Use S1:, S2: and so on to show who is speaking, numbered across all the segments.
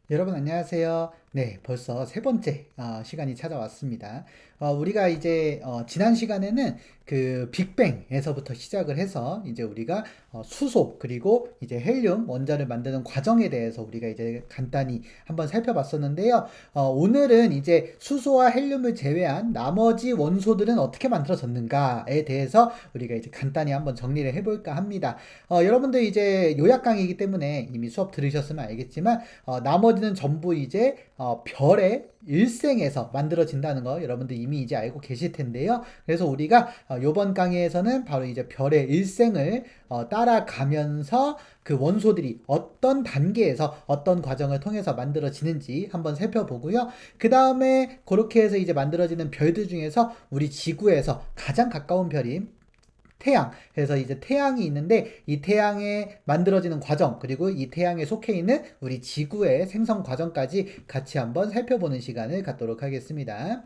S1: 여러분 안녕하세요. 네, 벌써 세 번째 시간이 찾아왔습니다. 우리가 이제 지난 시간에는 그 빅뱅에서부터 시작을 해서 이제 우리가 수소 그리고 이제 헬륨 원자를 만드는 과정에 대해서 우리가 이제 간단히 한번 살펴봤었는데요. 오늘은 이제 수소와 헬륨을 제외한 나머지 원소들은 어떻게 만들어졌는가에 대해서 우리가 이제 간단히 한번 정리를 해볼까 합니다. 여러분들 이제 요약 강의이기 때문에 이미 수업 들으셨으면 알겠지만 나머지는 전부 이제 별의 일생에서 만들어진다는 거 여러분들 이미 이제 알고 계실 텐데요. 그래서 우리가 이번 강의에서는 바로 이제 별의 일생을 따라가면서 그 원소들이 어떤 단계에서 어떤 과정을 통해서 만들어지는지 한번 살펴보고요. 그 다음에 그렇게 해서 이제 만들어지는 별들 중에서 우리 지구에서 가장 가까운 별인 태양. 그래서 이제 태양이 있는데 이 태양에 만들어지는 과정 그리고 이 태양에 속해 있는 우리 지구의 생성 과정까지 같이 한번 살펴보는 시간을 갖도록 하겠습니다.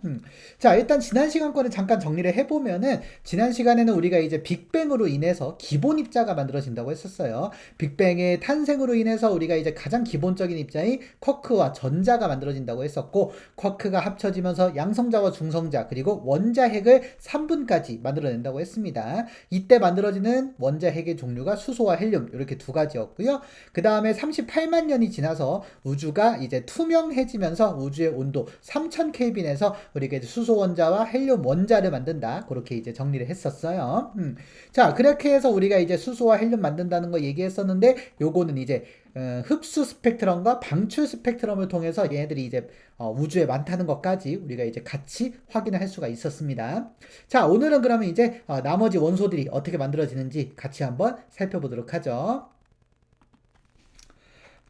S1: 자, 일단 지난 시간 거는 잠깐 정리를 해보면은 지난 시간에는 우리가 이제 빅뱅으로 인해서 기본 입자가 만들어진다고 했었어요. 빅뱅의 탄생으로 인해서 우리가 이제 가장 기본적인 입자인 쿼크와 전자가 만들어진다고 했었고, 쿼크가 합쳐지면서 양성자와 중성자 그리고 원자핵을 3분까지 만들어낸다고 했습니다. 이때 만들어지는 원자핵의 종류가 수소와 헬륨 이렇게 두 가지였고요. 그 다음에 38만 년이 지나서 우주가 이제 투명해지면서 우주의 온도 3000켈빈에서 우리가 이제 수소 원자와 헬륨 원자를 만든다. 그렇게 이제 정리를 했었어요. 자, 그렇게 해서 우리가 이제 수소와 헬륨 만든다는 거 얘기했었는데 요거는 이제 흡수 스펙트럼과 방출 스펙트럼을 통해서 얘네들이 이제 우주에 많다는 것까지 우리가 이제 같이 확인을 할 수가 있었습니다. 자, 오늘은 그러면 이제 나머지 원소들이 어떻게 만들어지는지 같이 한번 살펴보도록 하죠.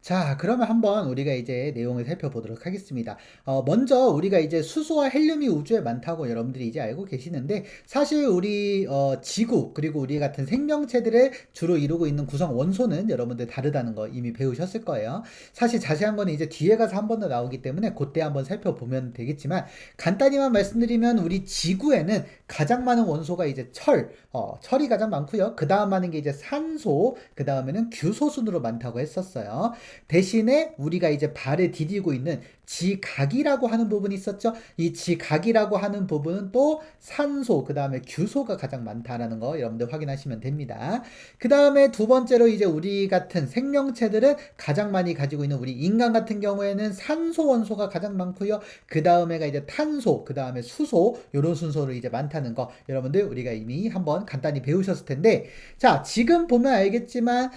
S1: 자, 그러면 한번 우리가 이제 내용을 살펴보도록 하겠습니다. 먼저 우리가 이제 수소와 헬륨이 우주에 많다고 여러분들이 이제 알고 계시는데, 사실 우리 지구 그리고 우리 같은 생명체들을 주로 이루고 있는 구성 원소는 여러분들 다르다는 거 이미 배우셨을 거예요. 사실 자세한 거는 이제 뒤에 가서 한 번 더 나오기 때문에 그때 한번 살펴보면 되겠지만, 간단히만 말씀드리면 우리 지구에는 가장 많은 원소가 이제 철이 가장 많고요. 그 다음 많은 게 이제 산소, 그 다음에는 규소 순으로 많다고 했었어요. 대신에 우리가 이제 발을 디디고 있는 지각이라고 하는 부분이 있었죠. 이 지각이라고 하는 부분은 또 산소, 그 다음에 규소가 가장 많다라는 거 여러분들 확인하시면 됩니다. 그 다음에 두 번째로 이제 우리 같은 생명체들은 가장 많이 가지고 있는 우리 인간 같은 경우에는 산소 원소가 가장 많고요. 그 다음에가 이제 탄소, 그 다음에 수소, 이런 순서로 이제 많다는 거 여러분들 우리가 이미 한번 간단히 배우셨을 텐데, 자, 지금 보면 알겠지만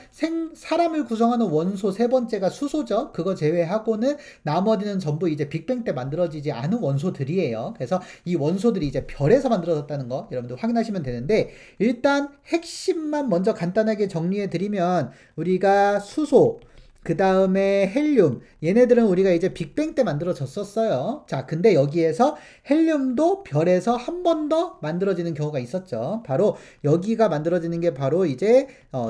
S1: 사람을 구성하는 원소 세 번째가 수소죠. 그거 제외하고는 나머지는 전부 이제 빅뱅 때 만들어지지 않은 원소들이에요. 그래서 이 원소들이 이제 별에서 만들어졌다는 거 여러분들 확인하시면 되는데, 일단 핵심만 먼저 간단하게 정리해 드리면 우리가 수소, 그 다음에 헬륨, 얘네들은 우리가 이제 빅뱅 때 만들어졌었어요. 자, 근데 여기에서 헬륨도 별에서 한 번 더 만들어지는 경우가 있었죠. 바로 여기가 만들어지는 게 바로 이제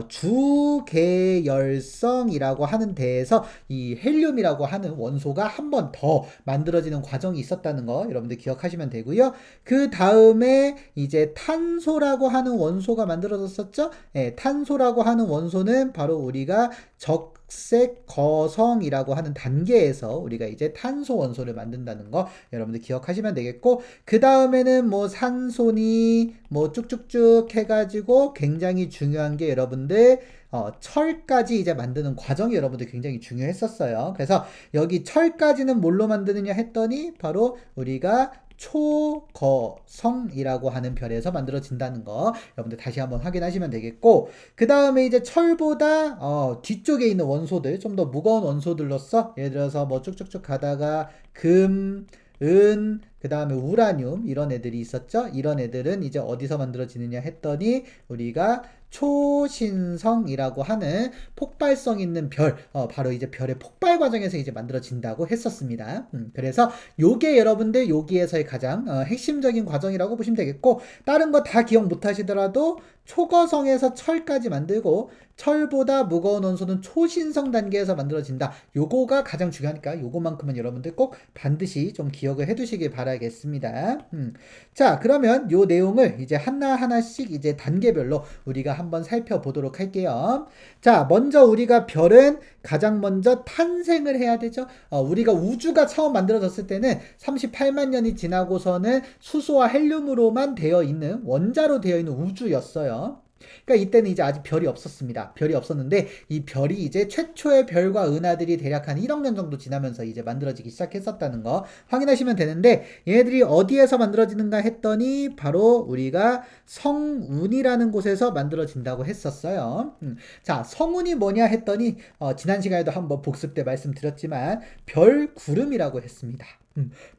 S1: 주계열성이라고 하는 데에서 이 헬륨이라고 하는 원소가 한 번 더 만들어지는 과정이 있었다는 거 여러분들 기억하시면 되고요. 그 다음에 이제 탄소라고 하는 원소가 만들어졌었죠. 예, 탄소라고 하는 원소는 바로 우리가 적색 거성이라고 하는 단계에서 우리가 이제 탄소 원소를 만든다는 거 여러분들 기억하시면 되겠고, 그 다음에는 뭐 산소니 뭐 쭉쭉쭉 해가지고 굉장히 중요한 게 여러분들 철까지 이제 만드는 과정이 여러분들 굉장히 중요했었어요. 그래서 여기 철까지는 뭘로 만드느냐 했더니 바로 우리가 초거성이라고 하는 별에서 만들어진다는 거 여러분들 다시 한번 확인하시면 되겠고, 그 다음에 이제 철보다 뒤쪽에 있는 원소들 좀 더 무거운 원소들로서 예를 들어서 뭐 쭉쭉쭉 가다가 금, 은, 그 다음에 우라늄 이런 애들이 있었죠. 이런 애들은 이제 어디서 만들어지느냐 했더니 우리가 초신성이라고 하는 폭발성 있는 별, 바로 이제 별의 폭발 과정에서 이제 만들어진다고 했었습니다. 그래서 요게 여러분들 여기에서의 가장 핵심적인 과정이라고 보시면 되겠고, 다른 거 다 기억 못 하시더라도 초거성에서 철까지 만들고 철보다 무거운 원소는 초신성 단계에서 만들어진다. 요거가 가장 중요하니까 요거만큼은 여러분들 꼭 반드시 좀 기억을 해두시길 바라겠습니다. 자, 그러면 요 내용을 이제 하나하나씩 이제 단계별로 우리가 한번 살펴보도록 할게요. 자, 먼저 우리가 별은 가장 먼저 탄생을 해야 되죠. 우리가 우주가 처음 만들어졌을 때는 38만 년이 지나고서는 수소와 헬륨으로만 되어 있는 원자로 되어 있는 우주였어요. 그러니까 이때는 이제 아직 별이 없었습니다. 별이 없었는데 이 별이 이제 최초의 별과 은하들이 대략 한 1억 년 정도 지나면서 이제 만들어지기 시작했었다는 거 확인하시면 되는데, 얘네들이 어디에서 만들어지는가 했더니 바로 우리가 성운이라는 곳에서 만들어진다고 했었어요. 자, 성운이 뭐냐 했더니 지난 시간에도 한번 복습 때 말씀드렸지만 별구름이라고 했습니다.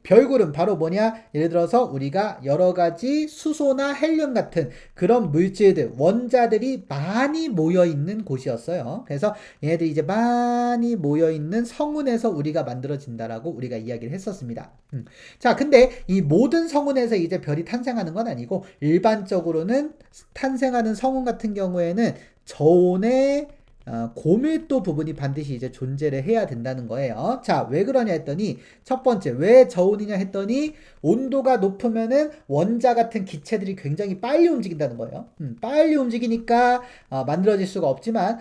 S1: 별구름 바로 뭐냐? 예를 들어서 우리가 여러 가지 수소나 헬륨 같은 그런 물질들, 원자들이 많이 모여 있는 곳이었어요. 그래서 얘네들이 이제 많이 모여 있는 성운에서 우리가 만들어진다라고 우리가 이야기를 했었습니다. 자, 근데 이 모든 성운에서 이제 별이 탄생하는 건 아니고, 일반적으로는 탄생하는 성운 같은 경우에는 저온의 고밀도 부분이 반드시 이제 존재를 해야 된다는 거예요. 자, 왜 그러냐 했더니, 첫 번째, 왜 저온이냐 했더니, 온도가 높으면은 원자 같은 기체들이 굉장히 빨리 움직인다는 거예요. 빨리 움직이니까 만들어질 수가 없지만,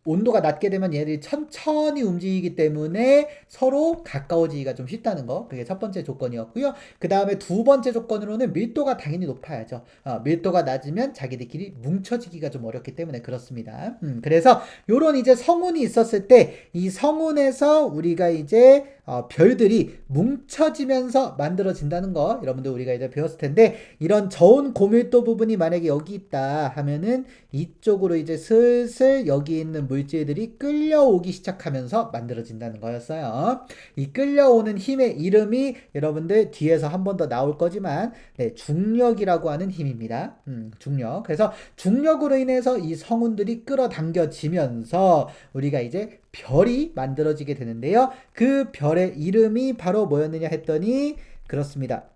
S1: 온도가 낮게 되면 얘들이 천천히 움직이기 때문에 서로 가까워지기가 좀 쉽다는 거. 그게 첫 번째 조건이었고요. 그 다음에 두 번째 조건으로는 밀도가 당연히 높아야죠. 밀도가 낮으면 자기들끼리 뭉쳐지기가 좀 어렵기 때문에 그렇습니다. 그래서 요런 이제 성운이 있었을 때 이 성운에서 우리가 이제 별들이 뭉쳐지면서 만들어진다는 거, 여러분들 우리가 이제 배웠을 텐데, 이런 저온 고밀도 부분이 만약에 여기 있다 하면은 이쪽으로 이제 슬슬 여기 있는 물질들이 끌려오기 시작하면서 만들어진다는 거였어요. 이 끌려오는 힘의 이름이 여러분들 뒤에서 한 번 더 나올 거지만, 네, 중력이라고 하는 힘입니다. 중력. 그래서 중력으로 인해서 이 성운들이 끌어당겨지면서 우리가 이제 별이 만들어지게 되는데요. 그 별의 이름이 바로 뭐였느냐 했더니, 그렇습니다.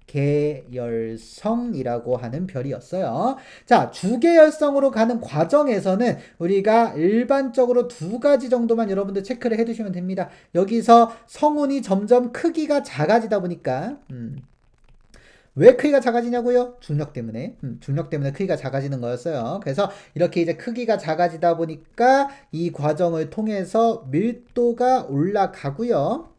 S1: 주계열성이라고 하는 별이었어요. 자, 주계열성으로 가는 과정에서는 우리가 일반적으로 두 가지 정도만 여러분들 체크를 해두시면 됩니다. 여기서 성운이 점점 크기가 작아지다 보니까, 왜 크기가 작아지냐고요? 중력 때문에. 중력 때문에 크기가 작아지는 거였어요. 그래서 이렇게 이제 크기가 작아지다 보니까 이 과정을 통해서 밀도가 올라가고요.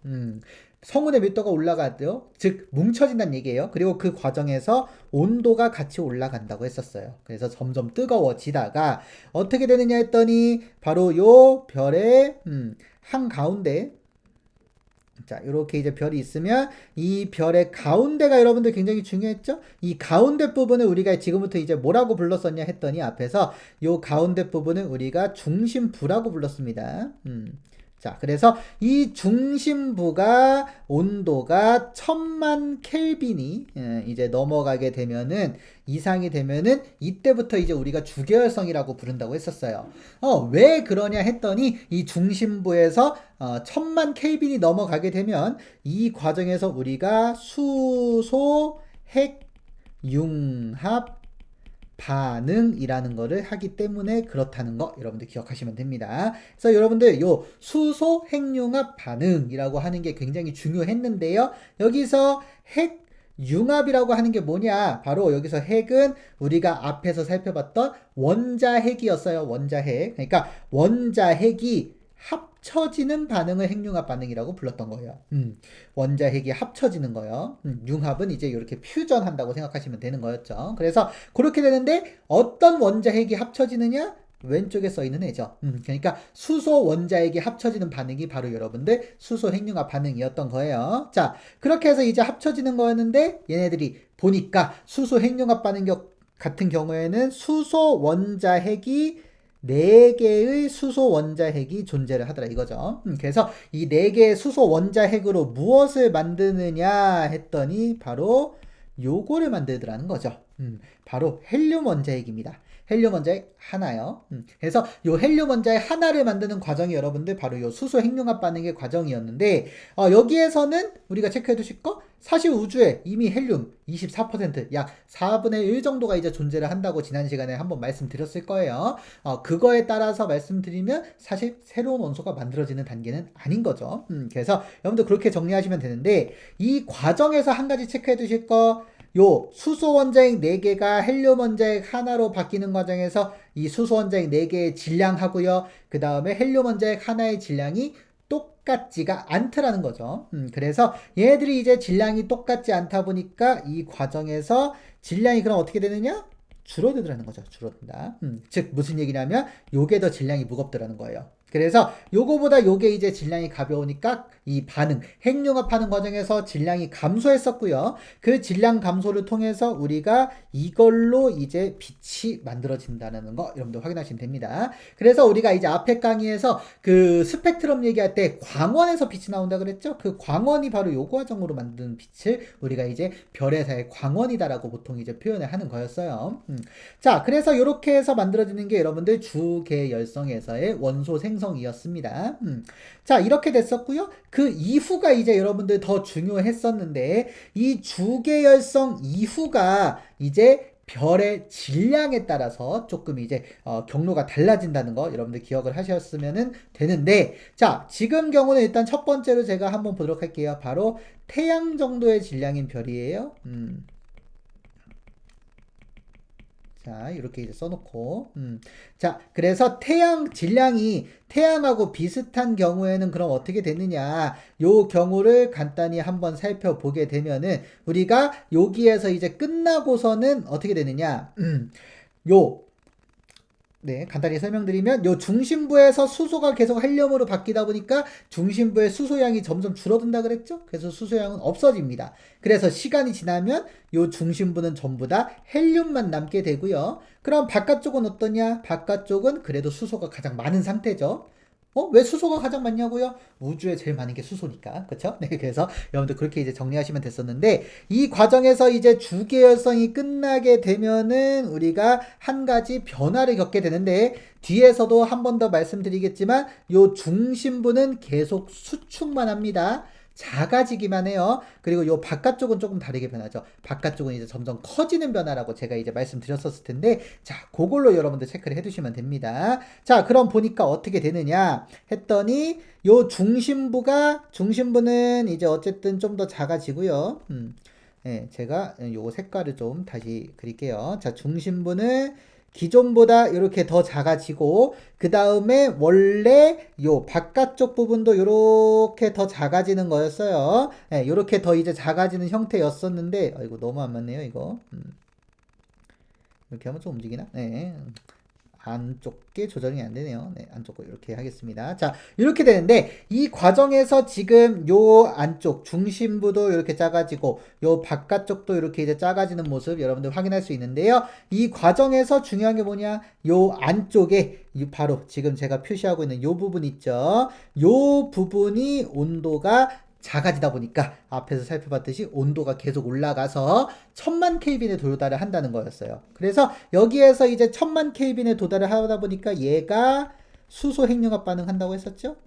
S1: 성운의 밀도가 올라가죠. 즉 뭉쳐진다는 얘기예요. 그리고 그 과정에서 온도가 같이 올라간다고 했었어요. 그래서 점점 뜨거워지다가 어떻게 되느냐 했더니 바로 요 별의 한가운데, 자, 이렇게 이제 별이 있으면 이 별의 가운데가 여러분들 굉장히 중요했죠? 이 가운데 부분을 우리가 지금부터 이제 뭐라고 불렀었냐 했더니, 앞에서 이 가운데 부분은 우리가 중심부라고 불렀습니다. 자, 그래서 이 중심부가 온도가 1000만 켈빈이 이제 넘어가게 되면은, 이상이 되면은 이때부터 이제 우리가 주계열성이라고 부른다고 했었어요. 왜 그러냐 했더니, 이 중심부에서 1000만 켈빈이 넘어가게 되면 이 과정에서 우리가 수소 핵 융합 반응이라는 거를 하기 때문에 그렇다는 거 여러분들 기억하시면 됩니다. 그래서 여러분들 요 수소 핵융합 반응이라고 하는 게 굉장히 중요했는데요. 여기서 핵 융합이라고 하는 게 뭐냐? 바로 여기서 핵은 우리가 앞에서 살펴봤던 원자핵이었어요. 원자핵. 그러니까 원자핵이 합쳐지는 반응을 핵융합 반응이라고 불렀던 거예요. 원자핵이 합쳐지는 거예요. 융합은 이제 이렇게 퓨전한다고 생각하시면 되는 거였죠. 그래서 그렇게 되는데, 어떤 원자핵이 합쳐지느냐? 왼쪽에 써 있는 애죠. 그러니까 수소 원자핵이 합쳐지는 반응이 바로 여러분들 수소 핵융합 반응이었던 거예요. 자, 그렇게 해서 이제 합쳐지는 거였는데, 얘네들이 보니까 수소 핵융합 반응 같은 경우에는 수소 원자핵이 4개의 수소 원자핵이 존재를 하더라 이거죠. 그래서 이 4개의 수소 원자핵으로 무엇을 만드느냐 했더니 바로 요거를 만들더라는 거죠. 바로 헬륨 원자핵입니다. 헬륨 원자핵 하나요. 그래서 요 헬륨 원자핵 하나를 만드는 과정이 여러분들 바로 요 수소 핵융합 반응의 과정이었는데, 여기에서는 우리가 체크해 두실 거, 사실 우주에 이미 헬륨 24%, 약 4분의 1 정도가 이제 존재를 한다고 지난 시간에 한번 말씀드렸을 거예요. 그거에 따라서 말씀드리면 사실 새로운 원소가 만들어지는 단계는 아닌 거죠. 그래서 여러분들 그렇게 정리하시면 되는데, 이 과정에서 한 가지 체크해 두실 거, 요 수소 원자핵 4개가 헬륨 원자핵 하나로 바뀌는 과정에서 이 수소 원자핵 4개의 질량하고요. 그 다음에 헬륨 원자핵 하나의 질량이 똑같지가 않더라는 거죠. 그래서 얘네들이 이제 질량이 똑같지 않다 보니까 이 과정에서 질량이 그럼 어떻게 되느냐? 줄어들더라는 거죠. 줄어든다. 즉 무슨 얘기냐면 요게 더 질량이 무겁더라는 거예요. 그래서 요거보다 요게 이제 질량이 가벼우니까 이 반응, 핵융합하는 과정에서 질량이 감소했었고요. 그 질량 감소를 통해서 우리가 이걸로 이제 빛이 만들어진다는 거 여러분들 확인하시면 됩니다. 그래서 우리가 이제 앞에 강의에서 그 스펙트럼 얘기할 때 광원에서 빛이 나온다 그랬죠? 그 광원이 바로 요 과정으로 만든 빛을 우리가 이제 별에서의 광원이다라고 보통 이제 표현을 하는 거였어요. 자, 그래서 이렇게 해서 만들어지는 게 여러분들 주계열성에서의 원소 생성이었습니다. 자, 이렇게 됐었고요. 그 이후가 이제 여러분들 더 중요했었는데 이 주계열성 이후가 이제 별의 질량에 따라서 조금 이제 경로가 달라진다는 거 여러분들 기억을 하셨으면 되는데, 자, 지금 경우는 일단 첫 번째로 제가 한번 보도록 할게요. 바로 태양 정도의 질량인 별이에요. 자, 이렇게 이제 써놓고, 자, 그래서 태양 질량이 태양하고 비슷한 경우에는 그럼 어떻게 되느냐, 요 경우를 간단히 한번 살펴보게 되면은, 우리가 여기에서 이제 끝나고서는 어떻게 되느냐, 요, 네, 간단히 설명드리면 요 중심부에서 수소가 계속 헬륨으로 바뀌다 보니까 중심부의 수소양이 점점 줄어든다 그랬죠? 그래서 수소양은 없어집니다. 그래서 시간이 지나면 요 중심부는 전부 다 헬륨만 남게 되고요. 그럼 바깥쪽은 어떠냐? 바깥쪽은 그래도 수소가 가장 많은 상태죠. 왜 수소가 가장 많냐고요? 우주에 제일 많은 게 수소니까. 그쵸? 네, 그래서 여러분들 그렇게 이제 정리하시면 됐었는데, 이 과정에서 이제 주계열성이 끝나게 되면은 우리가 한 가지 변화를 겪게 되는데, 뒤에서도 한 번 더 말씀드리겠지만, 요 중심부는 계속 수축만 합니다. 작아지기만 해요. 그리고 요 바깥쪽은 조금 다르게 변하죠. 바깥쪽은 이제 점점 커지는 변화라고 제가 이제 말씀드렸었을 텐데, 자, 그걸로 여러분들 체크를 해두시면 됩니다. 자, 그럼 보니까 어떻게 되느냐 했더니, 요 중심부는 이제 어쨌든 좀 더 작아지고요. 네, 제가 요 색깔을 좀 다시 그릴게요. 자, 중심부는 기존보다 이렇게 더 작아지고, 그 다음에 원래 요 바깥쪽 부분도 이렇게 더 작아지는 거였어요. 네, 이렇게 더 이제 작아지는 형태였었는데, 아이고 너무 안 맞네요 이거. 이렇게 하면 좀 움직이나? 네. 안쪽게 조정이 안 되네요. 네, 안쪽으로 이렇게 하겠습니다. 자, 이렇게 되는데, 이 과정에서 지금 요 안쪽, 중심부도 이렇게 작아지고, 요 바깥쪽도 이렇게 이제 작아지는 모습 여러분들 확인할 수 있는데요. 이 과정에서 중요한 게 뭐냐? 요 안쪽에, 바로 지금 제가 표시하고 있는 요 부분 있죠? 요 부분이 온도가 작아지다 보니까 앞에서 살펴봤듯이 온도가 계속 올라가서 1000만 켈빈에 도달을 한다는 거였어요. 그래서 여기에서 이제 1000만 켈빈에 도달을 하다 보니까 얘가 수소 핵융합 반응한다고 했었죠.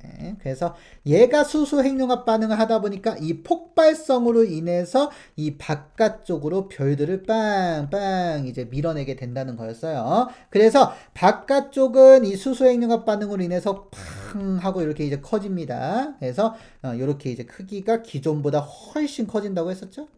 S1: 네, 그래서 얘가 수소 핵융합 반응을 하다 보니까 이 폭발성으로 인해서 이 바깥쪽으로 별들을 빵빵 이제 밀어내게 된다는 거였어요. 그래서 바깥쪽은 이 수소 핵융합 반응으로 인해서 팡 하고 이렇게 이제 커집니다. 그래서 이렇게 이제 크기가 기존보다 훨씬 커진다고 했었죠.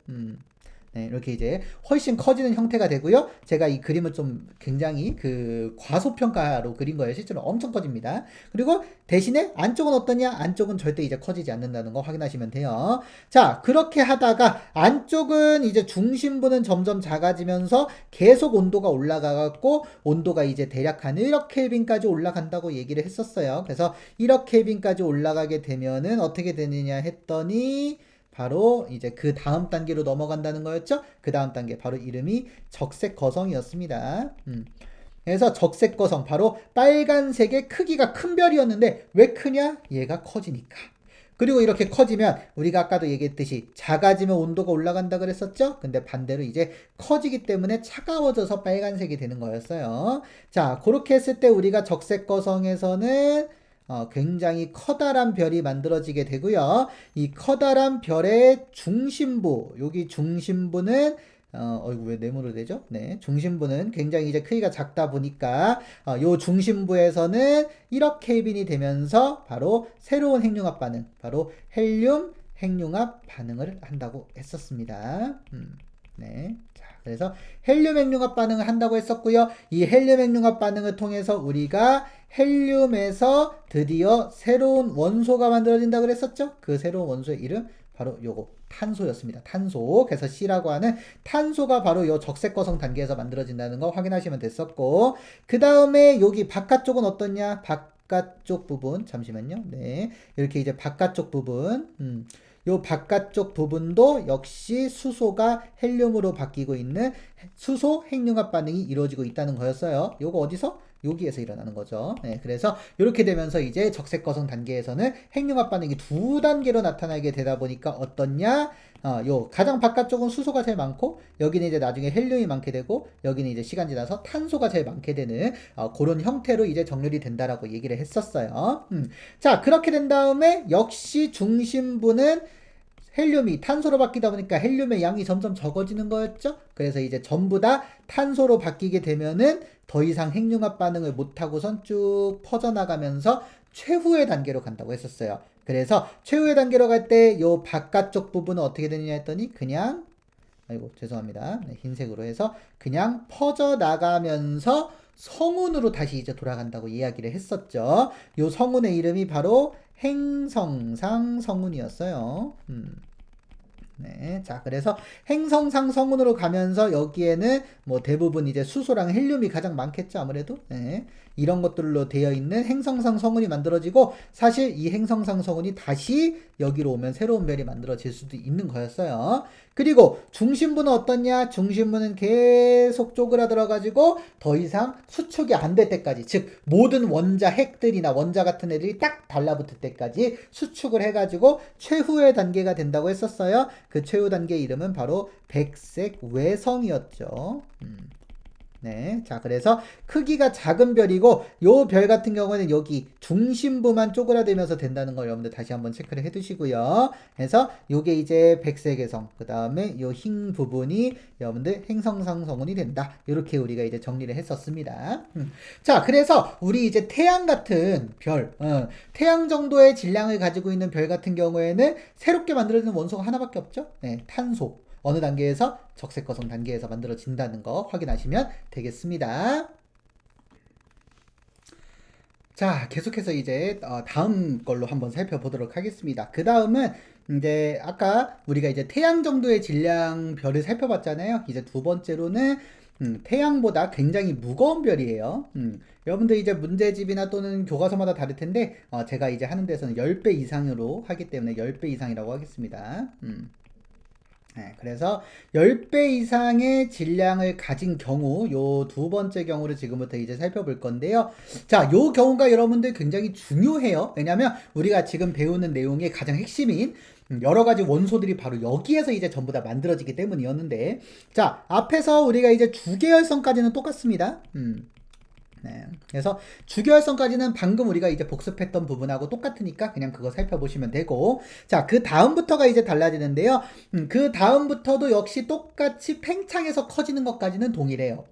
S1: 네, 이렇게 이제 훨씬 커지는 형태가 되고요. 제가 이 그림을 좀 굉장히 그 과소평가로 그린 거예요. 실제로 엄청 커집니다. 그리고 대신에 안쪽은 어떠냐? 안쪽은 절대 이제 커지지 않는다는 거 확인하시면 돼요. 자, 그렇게 하다가 안쪽은 이제 중심부는 점점 작아지면서 계속 온도가 올라가갖고 온도가 이제 대략 한 1억 켈빈까지 올라간다고 얘기를 했었어요. 그래서 1억 켈빈까지 올라가게 되면은 어떻게 되느냐 했더니 바로 이제 그 다음 단계로 넘어간다는 거였죠. 그 다음 단계 바로 이름이 적색 거성이었습니다. 그래서 적색 거성 바로 빨간색의 크기가 큰 별이었는데 왜 크냐? 얘가 커지니까. 그리고 이렇게 커지면 우리가 아까도 얘기했듯이 작아지면 온도가 올라간다 그랬었죠. 근데 반대로 이제 커지기 때문에 차가워져서 빨간색이 되는 거였어요. 자, 그렇게 했을 때 우리가 적색 거성에서는 굉장히 커다란 별이 만들어지게 되고요. 이 커다란 별의 중심부, 여기 중심부는 이거 왜 네모로 되죠? 네, 중심부는 굉장히 이제 크기가 작다 보니까 요 중심부에서는 1억 켈빈이 되면서 바로 새로운 핵융합 반응, 바로 헬륨 핵융합 반응을 한다고 했었습니다. 네. 자, 그래서 헬륨 핵융합 반응을 한다고 했었고요. 이 헬륨 핵융합 반응을 통해서 우리가 헬륨에서 드디어 새로운 원소가 만들어진다고 그랬었죠? 그 새로운 원소의 이름 바로 요거 탄소였습니다. 탄소. 그래서 C라고 하는 탄소가 바로 요 적색거성 단계에서 만들어진다는 거 확인하시면 됐었고, 그 다음에 여기 바깥쪽은 어떻냐? 바깥쪽 부분 잠시만요. 네, 이렇게 이제 바깥쪽 부분, 요 바깥쪽 부분도 역시 수소가 헬륨으로 바뀌고 있는 수소 핵융합 반응이 이루어지고 있다는 거였어요. 요거 어디서? 여기에서 일어나는 거죠. 네, 그래서 이렇게 되면서 이제 적색거성 단계에서는 핵융합 반응이 두 단계로 나타나게 되다 보니까 어떻냐? 요 가장 바깥쪽은 수소가 제일 많고, 여기는 이제 나중에 헬륨이 많게 되고, 여기는 이제 시간 지나서 탄소가 제일 많게 되는 그런 형태로 이제 정렬이 된다라고 얘기를 했었어요. 자, 그렇게 된 다음에 역시 중심부는 헬륨이 탄소로 바뀌다 보니까 헬륨의 양이 점점 적어지는 거였죠. 그래서 이제 전부 다 탄소로 바뀌게 되면은 더 이상 핵융합 반응을 못하고선 쭉 퍼져나가면서 최후의 단계로 간다고 했었어요. 그래서 최후의 단계로 갈 때 요 바깥쪽 부분은 어떻게 되느냐 했더니 그냥, 아이고 죄송합니다. 네, 흰색으로 해서 그냥 퍼져나가면서 성운으로 다시 이제 돌아간다고 이야기를 했었죠. 요 성운의 이름이 바로 행성상 성운이었어요. 네, 자, 그래서 행성상 성운으로 가면서 여기에는 뭐 대부분 이제 수소랑 헬륨이 가장 많겠죠, 아무래도. 네, 이런 것들로 되어 있는 행성상 성운이 만들어지고, 사실 이 행성상 성운이 다시 여기로 오면 새로운 별이 만들어질 수도 있는 거였어요. 그리고 중심부는 어떻냐? 중심부는 계속 쪼그라들어가지고 더 이상 수축이 안 될 때까지, 즉 모든 원자 핵들이나 원자 같은 애들이 딱 달라붙을 때까지 수축을 해가지고 최후의 단계가 된다고 했었어요. 그 최후 단계 이름은 바로 백색 외성이었죠. 네, 자, 그래서 크기가 작은 별이고, 요 별 같은 경우는 여기 중심부만 쪼그라들면서 된다는 걸 여러분들 다시 한번 체크를 해 두시고요. 그래서 요게 이제 백색외성, 그 다음에 요 흰 부분이 여러분들 행성상 성운이 된다. 이렇게 우리가 이제 정리를 했었습니다. 자, 그래서 우리 이제 태양 같은 별, 태양 정도의 질량을 가지고 있는 별 같은 경우에는 새롭게 만들어지는 원소가 하나밖에 없죠. 네, 탄소. 어느 단계에서? 적색거성 단계에서 만들어진다는 거 확인하시면 되겠습니다. 자, 계속해서 이제 다음 걸로 한번 살펴보도록 하겠습니다. 그 다음은 이제 아까 우리가 이제 태양 정도의 질량 별을 살펴봤잖아요. 이제 두 번째로는 태양보다 굉장히 무거운 별이에요. 여러분들 이제 문제집이나 또는 교과서마다 다를 텐데 제가 이제 하는 데서는 10배 이상으로 하기 때문에 10배 이상이라고 하겠습니다. 네, 그래서 10배 이상의 질량을 가진 경우, 요 두 번째 경우를 지금부터 이제 살펴볼 건데요. 자, 요 경우가 여러분들 굉장히 중요해요. 왜냐면 우리가 지금 배우는 내용의 가장 핵심인 여러 가지 원소들이 바로 여기에서 이제 전부 다 만들어지기 때문이었는데, 자, 앞에서 우리가 이제 주계열성까지는 똑같습니다. 네. 그래서 주계열성까지는 방금 우리가 이제 복습했던 부분하고 똑같으니까 그냥 그거 살펴보시면 되고, 자, 그 다음부터가 이제 달라지는데요. 그 다음부터도 역시 똑같이 팽창해서 커지는 것까지는 동일해요.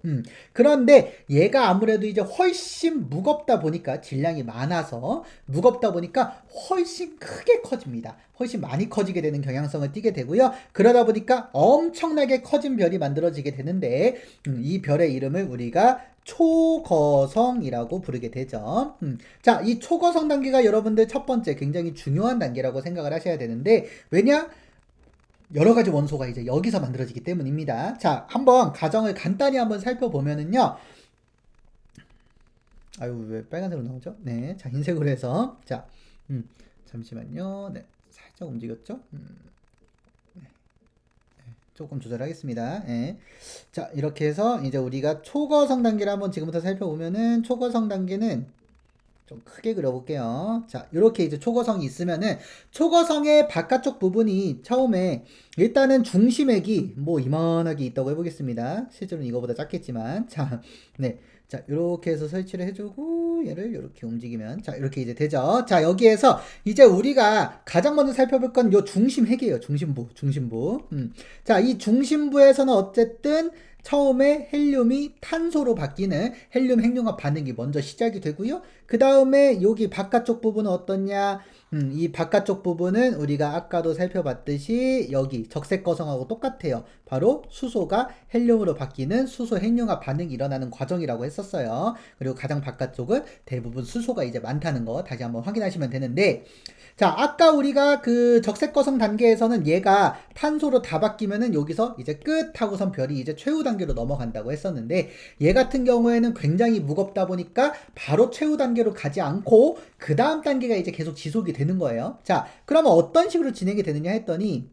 S1: 그런데 얘가 아무래도 이제 훨씬 무겁다 보니까, 질량이 많아서 무겁다 보니까 훨씬 크게 커집니다. 훨씬 많이 커지게 되는 경향성을 띠게 되고요. 그러다 보니까 엄청나게 커진 별이 만들어지게 되는데, 이 별의 이름을 우리가 초거성이라고 부르게 되죠. 자, 이 초거성 단계가 여러분들 첫 번째 굉장히 중요한 단계라고 생각을 하셔야 되는데, 왜냐? 여러 가지 원소가 이제 여기서 만들어지기 때문입니다. 자, 한번 가정을 간단히 한번 살펴보면은요. 아유, 왜 빨간색으로 나오죠? 네, 자, 흰색으로 해서, 자, 잠시만요. 네, 살짝 움직였죠? 조금 조절하겠습니다. 예. 자, 이렇게 해서 이제 우리가 초거성 단계를 한번 지금부터 살펴보면은, 초거성 단계는 좀 크게 그려볼게요. 자, 이렇게 이제 초거성이 있으면은, 초거성의 바깥쪽 부분이 처음에 일단은 중심액이 뭐 이만하게 있다고 해보겠습니다. 실제로는 이거보다 작겠지만, 자, 네. 자, 이렇게 해서 설치를 해주고 얘를 이렇게 움직이면, 자, 이렇게 이제 되죠. 자, 여기에서 이제 우리가 가장 먼저 살펴볼 건 요 중심핵이에요. 중심부. 자, 이 중심부에서는 어쨌든 처음에 헬륨이 탄소로 바뀌는 헬륨 핵융합 반응이 먼저 시작이 되고요. 그 다음에 여기 바깥쪽 부분은 어떻냐? 이 바깥쪽 부분은 우리가 아까도 살펴봤듯이 여기 적색 거성하고 똑같아요. 바로 수소가 헬륨으로 바뀌는 수소 핵융합 반응이 일어나는 과정이라고 했었어요. 그리고 가장 바깥쪽은 대부분 수소가 이제 많다는 거 다시 한번 확인하시면 되는데, 자, 아까 우리가 그 적색 거성 단계에서는 얘가 탄소로 다 바뀌면은 여기서 이제 끝 하고선 별이 이제 최후 단계로 넘어간다고 했었는데, 얘 같은 경우에는 굉장히 무겁다 보니까 바로 최후 단계로 가지 않고 그 다음 단계가 이제 계속 지속이 되는 거예요. 자, 그러면 어떤 식으로 진행이 되느냐 했더니,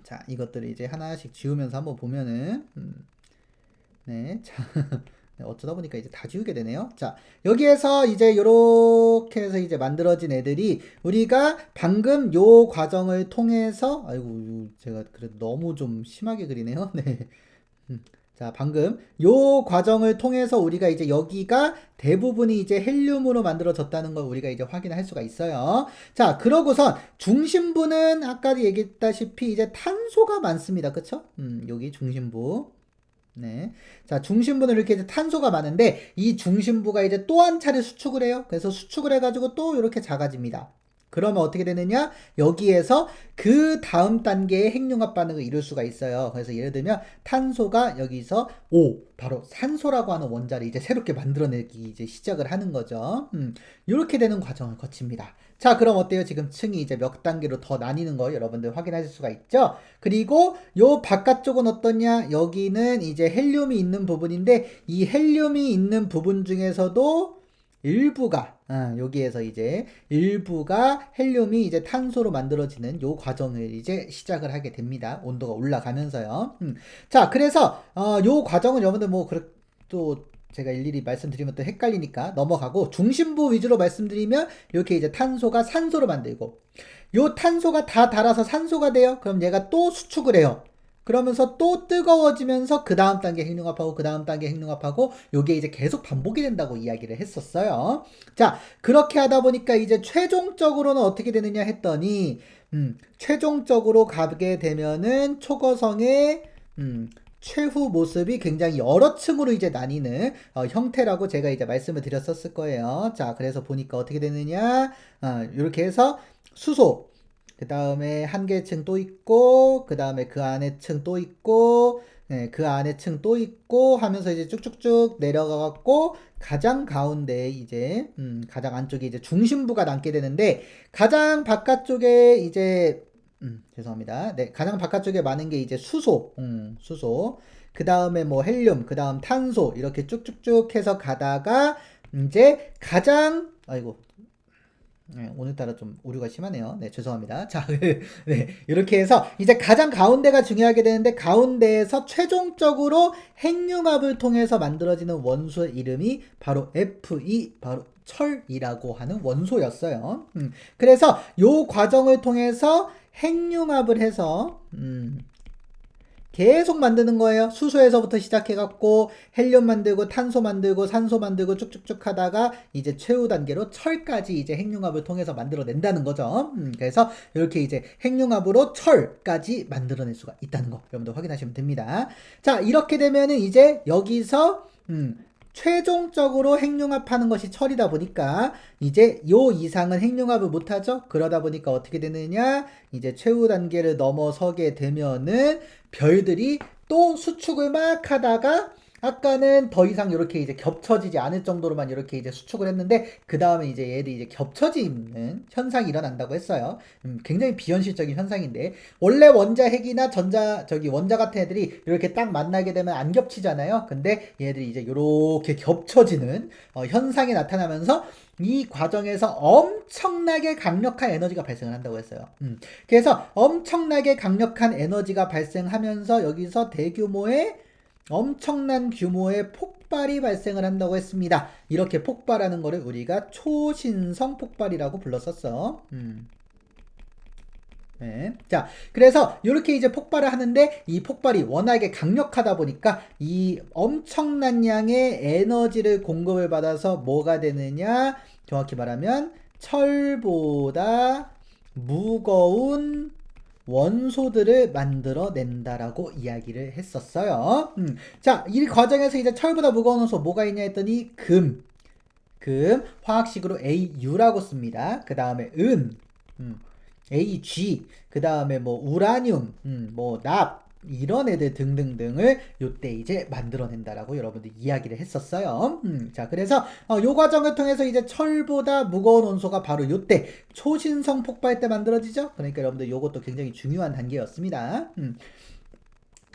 S1: 자, 이것들을 이제 하나씩 지우면서 한번 보면은, 네, 자. 어쩌다 보니까 이제 다 지우게 되네요. 자, 여기에서 이제 요렇게 해서 이제 만들어진 애들이 우리가 방금 요 과정을 통해서, 아이고, 제가 그래도 너무 좀 심하게 그리네요. 네. 자, 방금 요 과정을 통해서 우리가 이제 여기가 대부분이 이제 헬륨으로 만들어졌다는 걸 우리가 이제 확인할 수가 있어요. 자, 그러고선 중심부는 아까도 얘기했다시피 이제 탄소가 많습니다. 그쵸? 여기 중심부. 네. 자, 중심부는 이렇게 이제 탄소가 많은데 이 중심부가 이제 또 한 차례 수축을 해요. 그래서 수축을 해가지고 또 이렇게 작아집니다. 그러면 어떻게 되느냐? 여기에서 그 다음 단계의 핵융합 반응을 이룰 수가 있어요. 그래서 예를 들면 탄소가 여기서 바로 산소라고 하는 원자를 이제 새롭게 만들어내기 이제 시작을 하는 거죠. 이렇게 되는 과정을 거칩니다. 자, 그럼 어때요? 지금 층이 이제 몇 단계로 더 나뉘는 거 여러분들 확인하실 수가 있죠? 그리고 요 바깥쪽은 어떠냐? 여기는 이제 헬륨이 있는 부분인데 이 헬륨이 있는 부분 중에서도 일부가 여기에서 이제 일부가 헬륨이 이제 탄소로 만들어지는 요 과정을 이제 시작을 하게 됩니다. 온도가 올라가면서요. 자, 그래서 요 과정은 여러분들 뭐 또 제가 일일이 말씀드리면 또 헷갈리니까 넘어가고 중심부 위주로 말씀드리면 이렇게 이제 탄소가 산소로 만들고 요 탄소가 다 닳아서 산소가 돼요. 그럼 얘가 또 수축을 해요. 그러면서 또 뜨거워지면서 그 다음 단계 핵융합하고 그 다음 단계 핵융합하고 요게 이제 계속 반복이 된다고 이야기를 했었어요. 자, 그렇게 하다 보니까 이제 최종적으로는 어떻게 되느냐 했더니 최종적으로 가게 되면은 초거성의 최후 모습이 굉장히 여러 층으로 이제 나뉘는 형태라고 제가 이제 말씀을 드렸었을 거예요. 자, 그래서 보니까 어떻게 되느냐 이렇게 해서 수소 그 다음에 한 개 층 또 있고 그 다음에 그 안에 층 또 있고 네, 그 안에 층 또 있고 하면서 이제 쭉쭉쭉 내려가 갖고 가장 가운데 이제 가장 안쪽에 이제 중심부가 남게 되는데 가장 바깥쪽에 이제 죄송합니다. 네, 가장 바깥쪽에 많은 게 이제 수소, 수소. 그 다음에 뭐 헬륨, 그 다음 탄소 이렇게 쭉쭉쭉 해서 가다가 이제 가장 아이고. 네, 오늘따라 좀 오류가 심하네요. 네, 죄송합니다. 자, 네, 이렇게 해서 이제 가장 가운데가 중요하게 되는데 가운데에서 최종적으로 핵융합을 통해서 만들어지는 원소 이름이 바로 Fe, 바로 철이라고 하는 원소였어요. 그래서 요 과정을 통해서 핵융합을 해서 계속 만드는 거예요. 수소에서부터 시작해갖고 헬륨 만들고 탄소 만들고 산소 만들고 쭉쭉쭉 하다가 이제 최후 단계로 철까지 이제 핵융합을 통해서 만들어낸다는 거죠. 그래서 이렇게 이제 핵융합으로 철까지 만들어낼 수가 있다는 거 여러분들 확인하시면 됩니다. 자, 이렇게 되면은 이제 여기서 최종적으로 핵융합하는 것이 철이다 보니까 이제 요 이상은 핵융합을 못하죠. 그러다 보니까 어떻게 되느냐 이제 최후 단계를 넘어서게 되면은 별들이 또 수축을 막 하다가 아까는 더 이상 이렇게 이제 겹쳐지지 않을 정도로만 이렇게 이제 수축을 했는데 그 다음에 이제 얘들이 이제 겹쳐지는 현상이 일어난다고 했어요. 굉장히 비현실적인 현상인데 원래 원자 핵이나 원자 같은 애들이 이렇게 딱 만나게 되면 안 겹치잖아요. 근데 얘들이 이제 이렇게 겹쳐지는 현상이 나타나면서 이 과정에서 엄청나게 강력한 에너지가 발생을 한다고 했어요. 그래서 엄청나게 강력한 에너지가 발생하면서 여기서 대규모의 엄청난 규모의 폭발이 발생을 한다고 했습니다. 이렇게 폭발하는 거를 우리가 초신성 폭발이라고 불렀었어. 네. 자, 그래서 이렇게 이제 폭발을 하는데 이 폭발이 워낙에 강력하다 보니까 이 엄청난 양의 에너지를 공급을 받아서 뭐가 되느냐? 정확히 말하면 철보다 무거운 원소들을 만들어낸다라고 이야기를 했었어요. 자, 이 과정에서 이제 철보다 무거운 원소 뭐가 있냐 했더니 금, 화학식으로 AU라고 씁니다. 그 다음에 AG, 그 다음에 뭐 우라늄, 뭐 납, 이런 애들 등등등을 요때 이제 만들어낸다라고 여러분들 이야기를 했었어요. 자, 그래서 요 과정을 통해서 이제 철보다 무거운 원소가 바로 요때 초신성 폭발 때 만들어지죠. 그러니까 여러분들 요것도 굉장히 중요한 단계였습니다.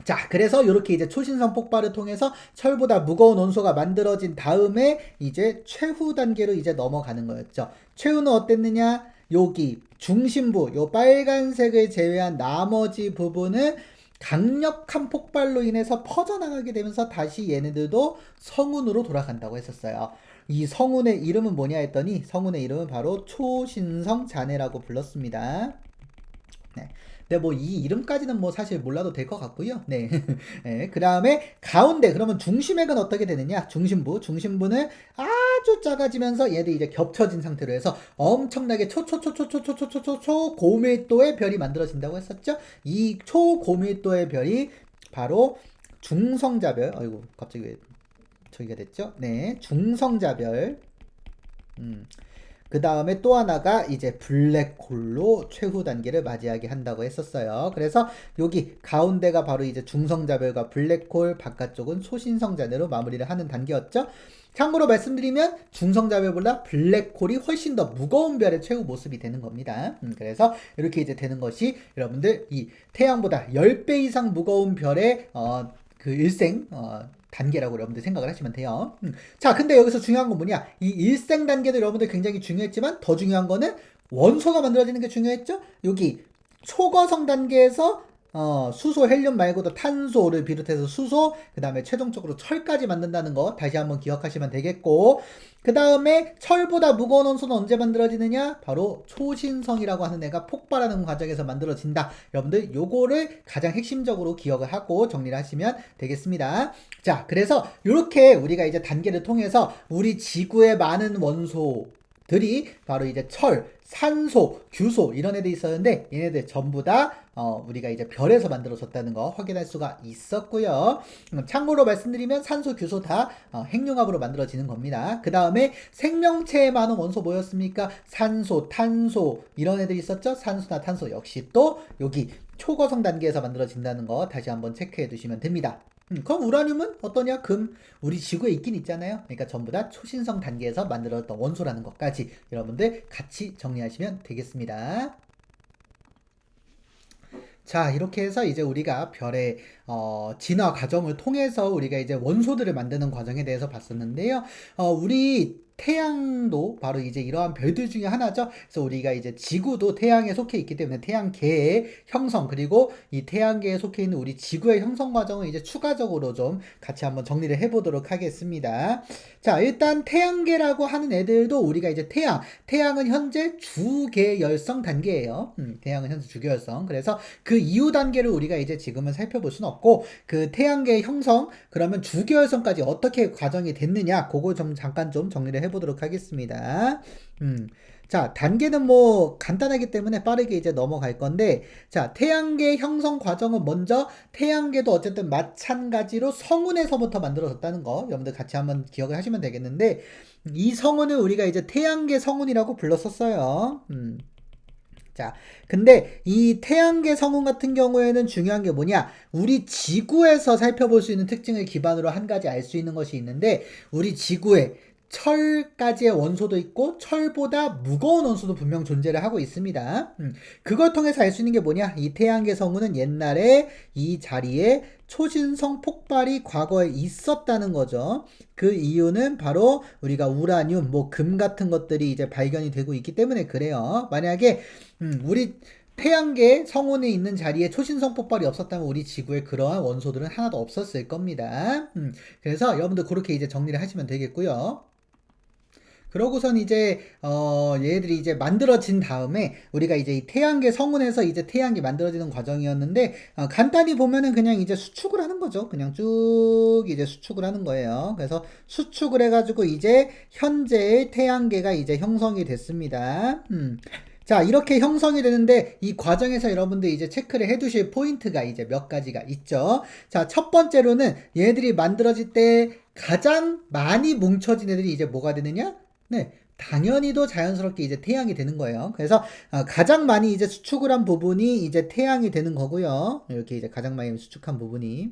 S1: 자, 그래서 이렇게 이제 초신성 폭발을 통해서 철보다 무거운 원소가 만들어진 다음에 이제 최후 단계로 이제 넘어가는 거였죠. 최후는 어땠느냐? 여기 중심부, 요 빨간색을 제외한 나머지 부분은 강력한 폭발로 인해서 퍼져나가게 되면서 다시 얘네들도 성운으로 돌아간다고 했었어요. 이 성운의 이름은 뭐냐 했더니 성운의 이름은 바로 초신성 잔해라고 불렀습니다. 네. 근데 뭐 이 이름까지는 뭐 사실 몰라도 될 것 같고요. 네. 네. 그 다음에 가운데 그러면 중심액은 어떻게 되느냐? 중심부는 아주 작아지면서 얘들이 이제 겹쳐진 상태로 해서 엄청나게 초고밀도의 별이 만들어진다고 했었죠. 이 초고밀도의 별이 바로 중성자별. 아이고 갑자기 왜 저기가 됐죠? 네, 중성자별. 그 다음에 또 하나가 이제 블랙홀로 최후 단계를 맞이하게 한다고 했었어요. 그래서 여기 가운데가 바로 이제 중성자별과 블랙홀, 바깥쪽은 소신성자별로 마무리를 하는 단계였죠. 참고로 말씀드리면 중성자별보다 블랙홀이 훨씬 더 무거운 별의 최후 모습이 되는 겁니다. 그래서 이렇게 이제 되는 것이 여러분들 이 태양보다 10배 이상 무거운 별의 그 일생 단계라고 여러분들 생각을 하시면 돼요. 자, 근데 여기서 중요한 건 뭐냐? 이 일생 단계도 여러분들 굉장히 중요했지만 더 중요한 거는 원소가 만들어지는 게 중요했죠? 여기 초거성 단계에서 수소, 헬륨 말고도 탄소를 비롯해서 수소, 그 다음에 최종적으로 철까지 만든다는 거 다시 한번 기억하시면 되겠고, 그 다음에 철보다 무거운 원소는 언제 만들어지느냐? 바로 초신성이라고 하는 애가 폭발하는 과정에서 만들어진다. 여러분들 요거를 가장 핵심적으로 기억을 하고 정리를 하시면 되겠습니다. 자, 그래서 이렇게 우리가 이제 단계를 통해서 우리 지구의 많은 원소들이 바로 이제 철, 산소, 규소 이런 애들이 있었는데 얘네들 전부 다 우리가 이제 별에서 만들어졌다는 거 확인할 수가 있었고요. 참고로 말씀드리면 산소, 규소 다 핵융합으로 만들어지는 겁니다. 그 다음에 생명체에 많은 원소 뭐였습니까? 산소, 탄소 이런 애들이 있었죠. 산소나 탄소 역시 또 여기 초거성 단계에서 만들어진다는 거 다시 한번 체크해 두시면 됩니다. 그럼 우라늄은 어떠냐? 금. 우리 지구에 있긴 있잖아요. 그러니까 전부 다 초신성 단계에서 만들어졌던 원소라는 것까지 여러분들 같이 정리하시면 되겠습니다. 자, 이렇게 해서 이제 우리가 별의 진화 과정을 통해서 우리가 이제 원소들을 만드는 과정에 대해서 봤었는데요. 우리 태양도 바로 이제 이러한 별들 중에 하나죠. 그래서 우리가 이제 지구도 태양에 속해 있기 때문에 태양계의 형성 그리고 이 태양계에 속해 있는 우리 지구의 형성 과정을 이제 추가적으로 좀 같이 한번 정리를 해보도록 하겠습니다. 자, 일단 태양계라고 하는 애들도 우리가 이제 태양은 현재 주계열성 단계예요. 태양은 현재 주계열성. 그래서 그 이후 단계를 우리가 이제 지금은 살펴볼 수는 없고 그 태양계의 형성 그러면 주계열성까지 어떻게 과정이 됐느냐 그거 좀 잠깐 좀 정리를 해보도록 하겠습니다. 자, 단계는 뭐 간단하기 때문에 빠르게 이제 넘어갈 건데 자, 태양계 형성 과정은 먼저 태양계도 어쨌든 마찬가지로 성운에서부터 만들어졌다는 거 여러분들 같이 한번 기억을 하시면 되겠는데 이 성운을 우리가 이제 태양계 성운이라고 불렀었어요. 자, 근데 이 태양계 성운 같은 경우에는 중요한 게 뭐냐? 우리 지구에서 살펴볼 수 있는 특징을 기반으로 한 가지 알 수 있는 것이 있는데 우리 지구에 철까지의 원소도 있고 철보다 무거운 원소도 분명 존재를 하고 있습니다. 그걸 통해서 알 수 있는 게 뭐냐? 이 태양계 성운은 옛날에 이 자리에 초신성 폭발이 과거에 있었다는 거죠. 그 이유는 바로 우리가 우라늄, 뭐 금 같은 것들이 이제 발견이 되고 있기 때문에 그래요. 만약에 우리 태양계 성운에 있는 자리에 초신성 폭발이 없었다면 우리 지구에 그러한 원소들은 하나도 없었을 겁니다. 그래서 여러분들 그렇게 이제 정리를 하시면 되겠고요. 그러고선 이제 얘들이 이제 만들어진 다음에 우리가 이제 이 태양계 성운에서 이제 태양계 만들어지는 과정이었는데 간단히 보면은 그냥 이제 수축을 하는 거죠. 그냥 쭉 이제 수축을 하는 거예요. 그래서 수축을 해가지고 이제 현재의 태양계가 이제 형성이 됐습니다. 자, 이렇게 형성이 되는데 이 과정에서 여러분들 이제 체크를 해 두실 포인트가 이제 몇 가지가 있죠. 자, 첫 번째로는 얘들이 만들어질 때 가장 많이 뭉쳐진 애들이 이제 뭐가 되느냐? 네. 당연히도 자연스럽게 이제 태양이 되는 거예요. 그래서 가장 많이 이제 수축을 한 부분이 이제 태양이 되는 거고요. 이렇게 이제 가장 많이 수축한 부분이.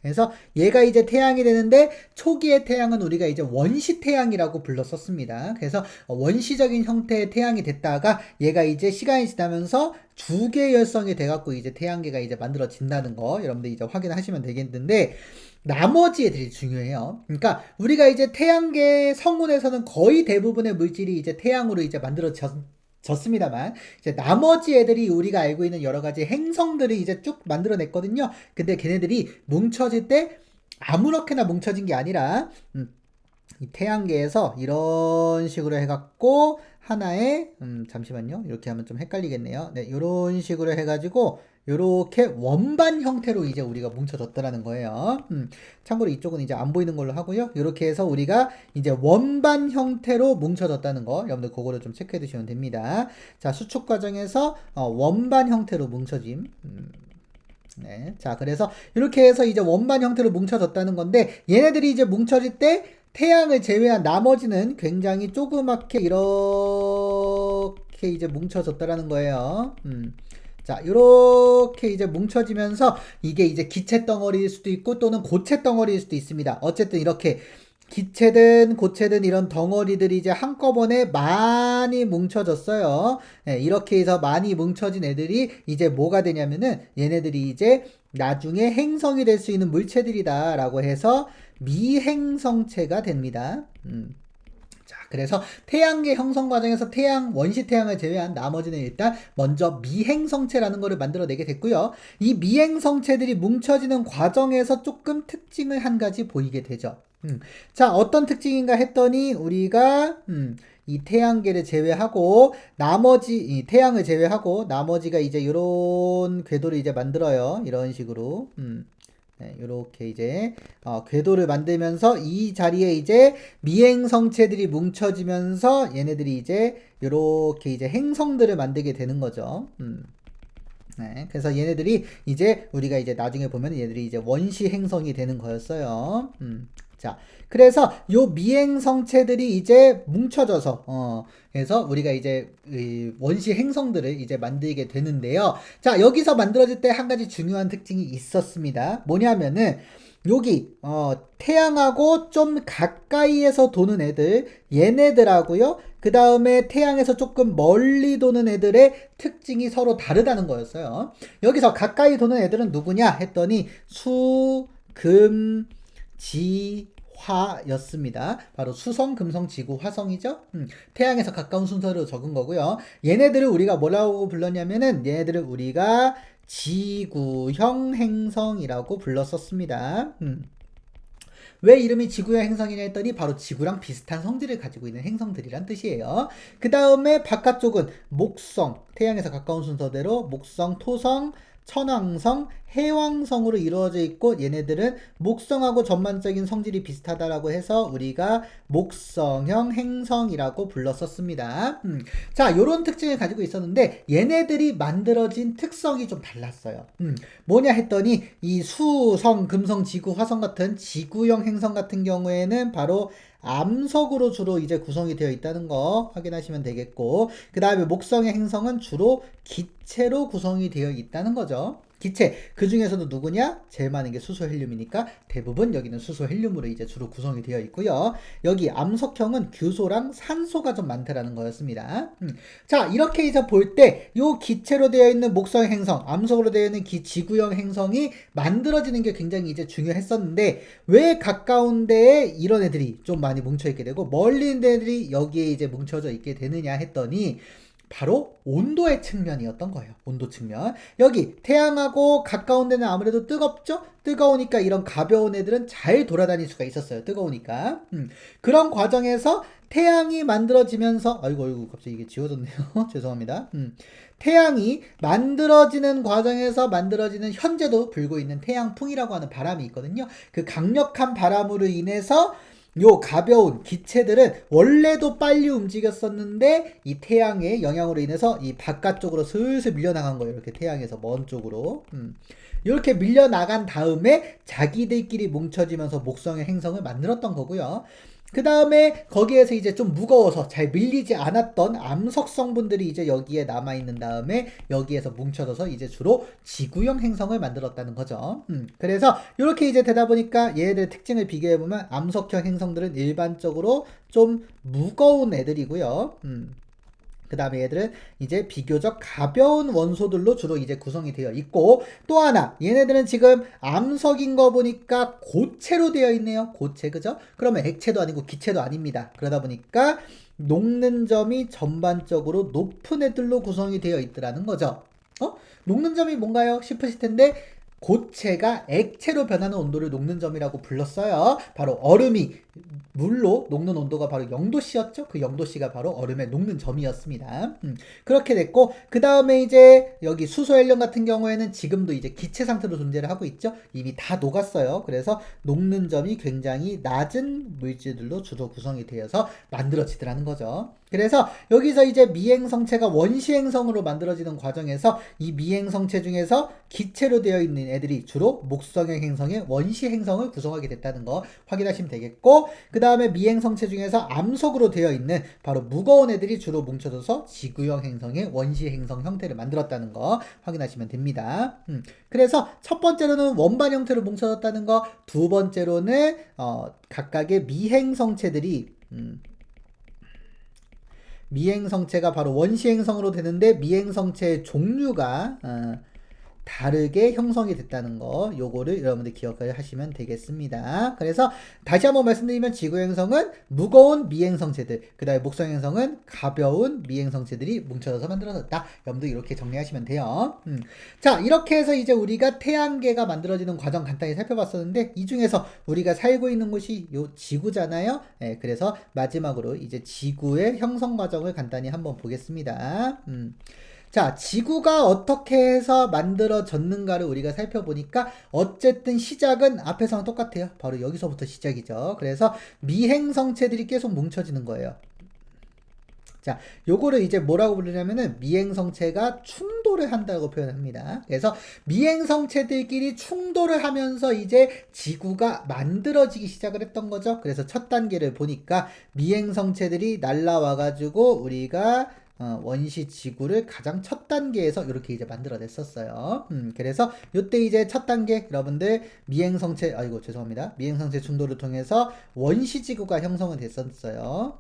S1: 그래서 얘가 이제 태양이 되는데 초기의 태양은 우리가 이제 원시 태양이라고 불렀었습니다. 그래서 원시적인 형태의 태양이 됐다가 얘가 이제 시간이 지나면서 주계 열성이 돼갖고 이제 태양계가 이제 만들어진다는 거 여러분들 이제 확인하시면 되겠는데 나머지 애들이 중요해요. 그러니까 우리가 이제 태양계 성운에서는 거의 대부분의 물질이 이제 태양으로 이제 만들어졌습니다만 이제 나머지 애들이 우리가 알고 있는 여러 가지 행성들을 이제 쭉 만들어냈거든요. 근데 걔네들이 뭉쳐질 때 아무렇게나 뭉쳐진 게 아니라 이 태양계에서 이런 식으로 해갖고 하나의 잠시만요. 이렇게 하면 좀 헷갈리겠네요. 네, 이런 식으로 해가지고 요렇게 원반 형태로 이제 우리가 뭉쳐졌더라는 거예요. 참고로 이쪽은 이제 안 보이는 걸로 하고요. 이렇게 해서 우리가 이제 원반 형태로 뭉쳐졌다는 거 여러분들 그거를 좀 체크해 두시면 됩니다. 자, 수축 과정에서 원반 형태로 뭉쳐짐. 네. 자, 그래서 이렇게 해서 이제 원반 형태로 뭉쳐졌다는 건데 얘네들이 이제 뭉쳐질 때 태양을 제외한 나머지는 굉장히 조그맣게 이렇게 이제 뭉쳐졌다라는 거예요. 자, 이렇게 이제 뭉쳐지면서 이게 이제 기체 덩어리일 수도 있고 또는 고체 덩어리일 수도 있습니다. 어쨌든 이렇게 기체든 고체든 이런 덩어리들이 이제 한꺼번에 많이 뭉쳐졌어요. 네, 이렇게 해서 많이 뭉쳐진 애들이 이제 뭐가 되냐면은 얘네들이 이제 나중에 행성이 될 수 있는 물체들이다 라고 해서 미행성체가 됩니다. 자, 그래서 태양계 형성 과정에서 원시 태양을 제외한 나머지는 일단 먼저 미행성체라는 것을 만들어내게 됐고요. 이 미행성체들이 뭉쳐지는 과정에서 조금 특징을 한 가지 보이게 되죠. 자, 어떤 특징인가 했더니 우리가 이 태양계를 제외하고 이 태양을 제외하고 나머지가 이제 이런 궤도를 이제 만들어요. 이런 식으로. 네, 요렇게 이제 궤도를 만들면서 이 자리에 이제 미행성체들이 뭉쳐지면서 얘네들이 이제 요렇게 이제 행성들을 만들게 되는 거죠. 네, 그래서 얘네들이 이제 우리가 이제 나중에 보면 얘들이 이제 원시 행성이 되는 거였어요. 자, 그래서 요 미행성체들이 이제 뭉쳐져서 그래서 우리가 이제 원시 행성들을 이제 만들게 되는데요. 자, 여기서 만들어질 때 한 가지 중요한 특징이 있었습니다. 뭐냐면은 여기 태양하고 좀 가까이에서 도는 애들 얘네들하고요. 그 다음에 태양에서 조금 멀리 도는 애들의 특징이 서로 다르다는 거였어요. 여기서 가까이 도는 애들은 누구냐 했더니 수, 금, 지, 화였습니다. 바로 수성, 금성, 지구, 화성이죠. 태양에서 가까운 순서로 적은 거고요. 얘네들을 우리가 뭐라고 불렀냐면은 얘네들을 우리가 지구형 행성이라고 불렀었습니다. 왜 이름이 지구형 행성이냐 했더니 바로 지구랑 비슷한 성질을 가지고 있는 행성들이란 뜻이에요. 그 다음에 바깥쪽은 목성, 태양에서 가까운 순서대로 목성, 토성, 천왕성, 해왕성으로 이루어져 있고 얘네들은 목성하고 전반적인 성질이 비슷하다라고 해서 우리가 목성형 행성이라고 불렀었습니다. 자, 요런 특징을 가지고 있었는데 얘네들이 만들어진 특성이 좀 달랐어요. 뭐냐 했더니 이 수, 성, 금성, 지구, 화성 같은 지구형 행성 같은 경우에는 바로 암석으로 주로 이제 구성이 되어 있다는 거 확인하시면 되겠고, 그 다음에 목성의 행성은 주로 기체로 구성이 되어 있다는 거죠. 기체, 그 중에서도 누구냐? 제일 많은 게 수소 헬륨이니까 대부분 여기는 수소 헬륨으로 이제 주로 구성이 되어 있고요. 여기 암석형은 규소랑 산소가 좀 많다라는 거였습니다. 자, 이렇게 이제 볼 때 요 기체로 되어 있는 목성 행성, 암석으로 되어 있는 지구형 행성이 만들어지는 게 굉장히 이제 중요했었는데 왜 가까운 데에 이런 애들이 좀 많이 뭉쳐 있게 되고 멀리 있는 애들이 여기에 이제 뭉쳐져 있게 되느냐 했더니 바로 온도의 측면이었던 거예요. 온도 측면. 여기 태양하고 가까운 데는 아무래도 뜨겁죠? 뜨거우니까 이런 가벼운 애들은 잘 돌아다닐 수가 있었어요. 뜨거우니까. 그런 과정에서 태양이 만들어지면서 아이고 갑자기 이게 지워졌네요. 죄송합니다. 태양이 만들어지는 과정에서 만들어지는 현재도 불고 있는 태양풍이라고 하는 바람이 있거든요. 그 강력한 바람으로 인해서 요 가벼운 기체들은 원래도 빨리 움직였었는데 이 태양의 영향으로 인해서 이 바깥쪽으로 슬슬 밀려나간 거예요. 이렇게 태양에서 먼 쪽으로. 이렇게 밀려나간 다음에 자기들끼리 뭉쳐지면서 목성의 행성을 만들었던 거고요. 그 다음에 거기에서 이제 좀 무거워서 잘 밀리지 않았던 암석 성분들이 이제 여기에 남아있는 다음에 여기에서 뭉쳐져서 이제 주로 지구형 행성을 만들었다는 거죠. 그래서 이렇게 이제 되다 보니까 얘네들의 특징을 비교해보면 암석형 행성들은 일반적으로 좀 무거운 애들이고요. 그 다음에 얘들은 이제 비교적 가벼운 원소들로 주로 이제 구성이 되어 있고, 또 하나 얘네들은 지금 암석인 거 보니까 고체로 되어 있네요. 고체, 그죠? 그러면 액체도 아니고 기체도 아닙니다. 그러다 보니까 녹는 점이 전반적으로 높은 애들로 구성이 되어 있더라는 거죠. 녹는 점이 뭔가요? 싶으실 텐데 고체가 액체로 변하는 온도를 녹는 점이라고 불렀어요. 바로 얼음이 물로 녹는 온도가 바로 0도씨였죠. 그 0도씨가 바로 얼음의 녹는 점이었습니다. 그렇게 됐고, 그 다음에 이제 여기 수소 헬륨 같은 경우에는 지금도 이제 기체 상태로 존재를 하고 있죠. 이미 다 녹았어요. 그래서 녹는 점이 굉장히 낮은 물질들로 주로 구성이 되어서 만들어지더라는 거죠. 그래서 여기서 이제 미행성체가 원시행성으로 만들어지는 과정에서 이 미행성체 중에서 기체로 되어 있는 애들이 주로 목성형 행성의 원시행성을 구성하게 됐다는 거 확인하시면 되겠고, 그 다음에 미행성체 중에서 암석으로 되어 있는 바로 무거운 애들이 주로 뭉쳐져서 지구형 행성의 원시행성 형태를 만들었다는 거 확인하시면 됩니다. 그래서 첫 번째로는 원반 형태로 뭉쳐졌다는 거, 두 번째로는 각각의 미행성체들이 미행성체가 바로 원시행성으로 되는데 미행성체의 종류가 다르게 형성이 됐다는 거, 요거를 여러분들 기억을 하시면 되겠습니다. 그래서 다시 한번 말씀드리면 지구행성은 무거운 미행성체들, 그 다음에 목성행성은 가벼운 미행성체들이 뭉쳐져서 만들어졌다. 여러분들 이렇게 정리하시면 돼요. 자, 이렇게 해서 이제 우리가 태양계가 만들어지는 과정 간단히 살펴봤었는데, 이 중에서 우리가 살고 있는 곳이 요 지구잖아요. 네, 그래서 마지막으로 이제 지구의 형성 과정을 간단히 한번 보겠습니다. 자, 지구가 어떻게 해서 만들어졌는가를 우리가 살펴보니까 어쨌든 시작은 앞에서랑 똑같아요. 바로 여기서부터 시작이죠. 그래서 미행성체들이 계속 뭉쳐지는 거예요. 자, 요거를 이제 뭐라고 부르냐면은 미행성체가 충돌을 한다고 표현합니다. 그래서 미행성체들끼리 충돌을 하면서 이제 지구가 만들어지기 시작을 했던 거죠. 그래서 첫 단계를 보니까 미행성체들이 날라와가지고 우리가 원시 지구를 가장 첫 단계에서 이렇게 이제 만들어냈었어요. 그래서 요때 이제 첫 단계 여러분들 미행성체, 아이고 죄송합니다. 미행성체 충돌을 통해서 원시 지구가 형성은 됐었어요.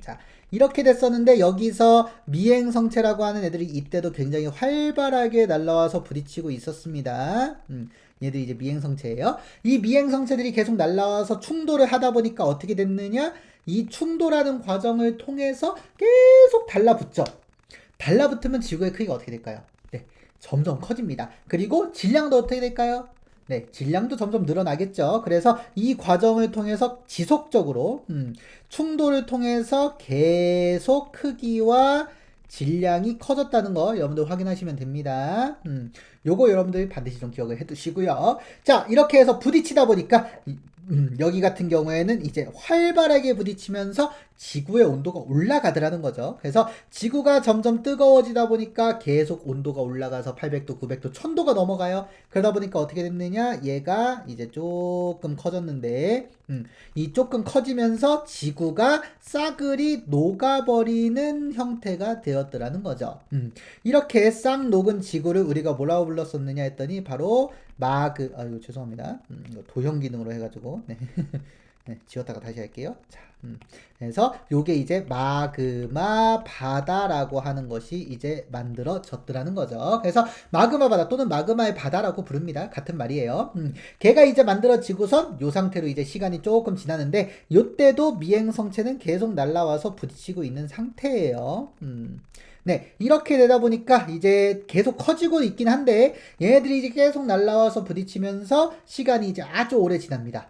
S1: 자, 이렇게 됐었는데 여기서 미행성체라고 하는 애들이 이때도 굉장히 활발하게 날라와서 부딪히고 있었습니다. 얘들이 이제 미행성체예요. 이 미행성체들이 계속 날라와서 충돌을 하다 보니까 어떻게 됐느냐? 이 충돌하는 과정을 통해서 계속 달라붙죠. 달라붙으면 지구의 크기가 어떻게 될까요? 네, 점점 커집니다. 그리고 질량도 어떻게 될까요? 네, 질량도 점점 늘어나겠죠. 그래서 이 과정을 통해서 지속적으로 충돌을 통해서 계속 크기와 질량이 커졌다는 거 여러분들 확인하시면 됩니다. 요거 여러분들 반드시 좀 기억을 해두시고요. 자, 이렇게 해서 부딪히다 보니까 여기 같은 경우에는 이제 활발하게 부딪히면서 지구의 온도가 올라가더라는 거죠. 그래서 지구가 점점 뜨거워지다 보니까 계속 온도가 올라가서 800도, 900도, 1000도가 넘어가요. 그러다 보니까 어떻게 됐느냐? 얘가 이제 조금 커졌는데, 이 조금 커지면서 지구가 싸그리 녹아버리는 형태가 되었더라는 거죠. 이렇게 싹 녹은 지구를 우리가 뭐라고 불렀었느냐 했더니 바로 아유 죄송합니다. 이거 도형 기능으로 해가지고 네. 네, 지웠다가 다시 할게요. 자, 그래서 요게 이제 마그마 바다라고 하는 것이 이제 만들어졌더라는 거죠. 그래서 마그마 바다 또는 마그마의 바다라고 부릅니다. 같은 말이에요. 걔가 이제 만들어지고선 요 상태로 이제 시간이 조금 지나는데 요때도 미행성체는 계속 날라와서 부딪히고 있는 상태예요. 네, 이렇게 되다 보니까 이제 계속 커지고 있긴 한데 얘네들이 이제 계속 날라와서 부딪히면서 시간이 이제 아주 오래 지납니다.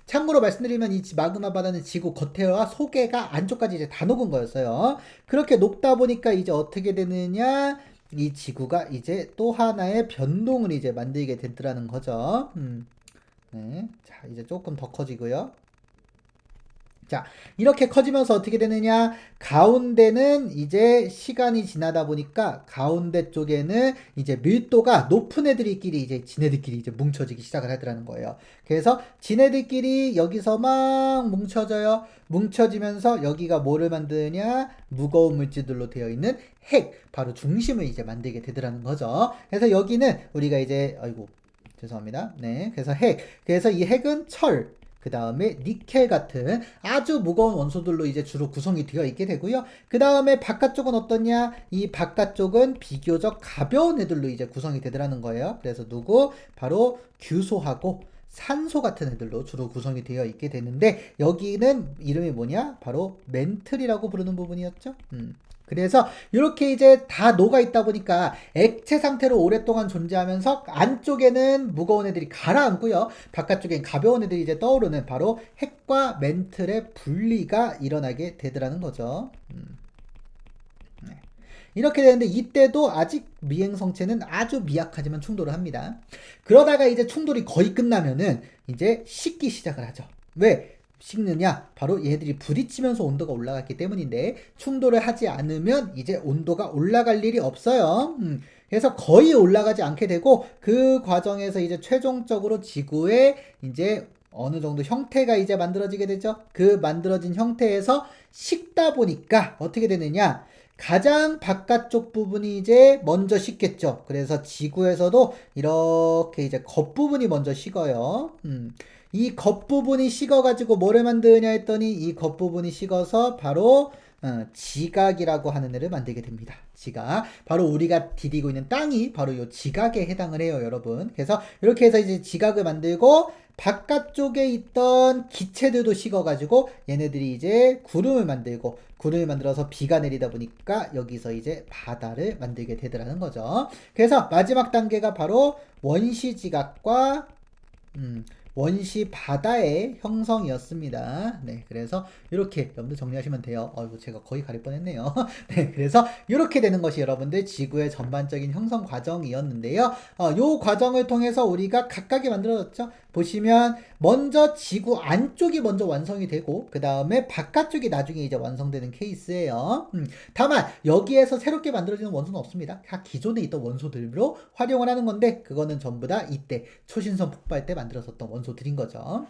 S1: 참고로 말씀드리면 이 마그마 바다는 지구 겉에와 속에가 안쪽까지 이제 다 녹은 거였어요. 그렇게 녹다 보니까 이제 어떻게 되느냐? 이 지구가 이제 또 하나의 변동을 이제 만들게 됐더라는 거죠. 네, 자 이제 조금 더 커지고요. 자, 이렇게 커지면서 어떻게 되느냐? 가운데는 이제 시간이 지나다 보니까 가운데 쪽에는 이제 밀도가 높은 애들끼리 이제 지네들끼리 이제 뭉쳐지기 시작을 하더라는 거예요. 그래서 지네들끼리 여기서 막 뭉쳐져요. 뭉쳐지면서 여기가 뭐를 만드냐? 무거운 물질들로 되어 있는 핵, 바로 중심을 이제 만들게 되더라는 거죠. 그래서 여기는 우리가 이제, 아이고, 죄송합니다. 네. 그래서 핵. 그래서 이 핵은 철, 그 다음에 니켈 같은 아주 무거운 원소들로 이제 주로 구성이 되어 있게 되고요. 그 다음에 바깥쪽은 어떠냐? 이 바깥쪽은 비교적 가벼운 애들로 이제 구성이 되더라는 거예요. 그래서 누구? 바로 규소하고 산소 같은 애들로 주로 구성이 되어 있게 되는데 여기는 이름이 뭐냐? 바로 멘틀이라고 부르는 부분이었죠. 그래서 이렇게 이제 다 녹아 있다 보니까 액체 상태로 오랫동안 존재하면서 안쪽에는 무거운 애들이 가라앉고요. 바깥쪽엔 가벼운 애들이 이제 떠오르는 바로 핵과 멘틀의 분리가 일어나게 되더라는 거죠. 네. 이렇게 되는데 이때도 아직 미행성체는 아주 미약하지만 충돌을 합니다. 그러다가 이제 충돌이 거의 끝나면은 이제 식기 시작을 하죠. 왜? 식느냐? 바로 얘들이 부딪히면서 온도가 올라갔기 때문인데 충돌을 하지 않으면 이제 온도가 올라갈 일이 없어요. 그래서 거의 올라가지 않게 되고 그 과정에서 이제 최종적으로 지구의 이제 어느 정도 형태가 이제 만들어지게 되죠. 그 만들어진 형태에서 식다 보니까 어떻게 되느냐? 가장 바깥쪽 부분이 이제 먼저 식겠죠. 그래서 지구에서도 이렇게 이제 겉부분이 먼저 식어요. 이 겉부분이 식어가지고 뭐를 만드냐 했더니 이 겉부분이 식어서 바로 지각이라고 하는 애를 만들게 됩니다. 지각. 바로 우리가 디디고 있는 땅이 바로 이 지각에 해당을 해요, 여러분. 그래서 이렇게 해서 이제 지각을 만들고 바깥쪽에 있던 기체들도 식어가지고 얘네들이 이제 구름을 만들고 구름을 만들어서 비가 내리다 보니까 여기서 이제 바다를 만들게 되더라는 거죠. 그래서 마지막 단계가 바로 원시 지각과 원시 바다의 형성이었습니다. 네, 그래서 이렇게 여러분들 정리하시면 돼요. 어이구, 제가 거의 가릴 뻔했네요. 네, 그래서 이렇게 되는 것이 여러분들 지구의 전반적인 형성 과정이었는데요. 요 과정을 통해서 우리가 각각이 만들어졌죠. 보시면 먼저 지구 안쪽이 먼저 완성이 되고 그 다음에 바깥쪽이 나중에 이제 완성되는 케이스예요. 다만 여기에서 새롭게 만들어지는 원소는 없습니다. 다 기존에 있던 원소들로 활용을 하는 건데 그거는 전부 다 이때 초신성 폭발 때 만들어졌던 원소들인 거죠.